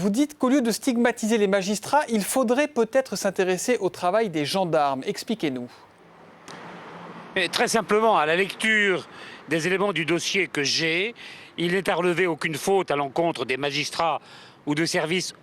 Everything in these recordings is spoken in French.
Vous dites qu'au lieu de stigmatiser les magistrats, il faudrait peut-être s'intéresser au travail des gendarmes. Expliquez-nous. Très simplement, à la lecture des éléments du dossier que j'ai, il n'est à relever aucune faute à l'encontre des magistrats ou de services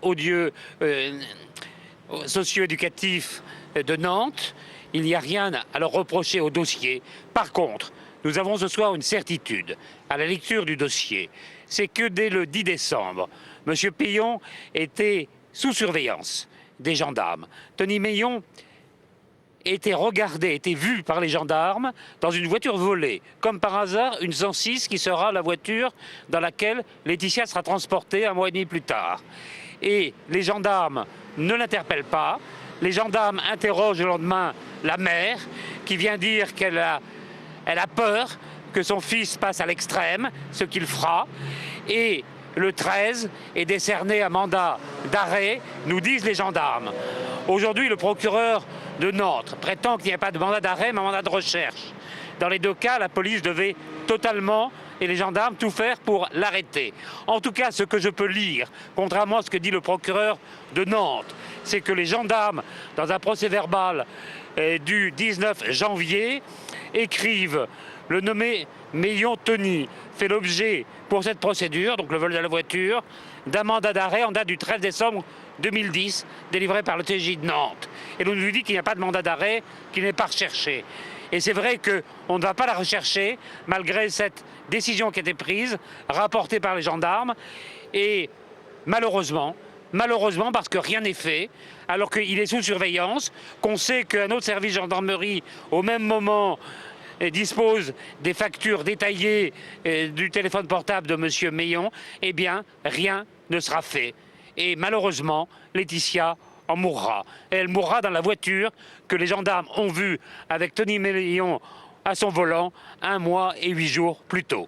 socio-éducatifs de Nantes. Il n'y a rien à leur reprocher au dossier. Par contre, nous avons ce soir une certitude à la lecture du dossier. C'est que dès le 10 décembre, M. Peillon était sous surveillance des gendarmes. Tony Meillon était regardé, était vu par les gendarmes dans une voiture volée. Comme par hasard, une 106 qui sera la voiture dans laquelle Laetitia sera transportée un mois et demi plus tard. Et les gendarmes ne l'interpellent pas. Les gendarmes interrogent le lendemain la mère qui vient dire qu'elle a peur que son fils passe à l'extrême, ce qu'il fera. Et le 13 est décerné un mandat d'arrêt, nous disent les gendarmes. Aujourd'hui, le procureur de Nantes prétend qu'il n'y a pas de mandat d'arrêt, mais un mandat de recherche. Dans les deux cas, la police devait totalement, et les gendarmes, tout faire pour l'arrêter. En tout cas, ce que je peux lire, contrairement à ce que dit le procureur de Nantes, c'est que les gendarmes, dans un procès-verbal du 19 janvier, écrivent le nommé Meillon Tony fait l'objet pour cette procédure, donc le vol de la voiture, d'un mandat d'arrêt en date du 13 décembre 2010, délivré par le TJ de Nantes. Et l'on nous dit qu'il n'y a pas de mandat d'arrêt, qu'il n'est pas recherché. Et c'est vrai qu'on ne va pas la rechercher, malgré cette décision qui a été prise, rapportée par les gendarmes. Et malheureusement, parce que rien n'est fait, alors qu'il est sous surveillance, qu'on sait qu'un autre service de gendarmerie, au même moment, dispose des factures détaillées du téléphone portable de M. Meillon, eh bien, rien ne sera fait. Et malheureusement, Laetitia en mourra. Et elle mourra dans la voiture que les gendarmes ont vue avec Tony Meillon à son volant 1 mois et 8 jours plus tôt.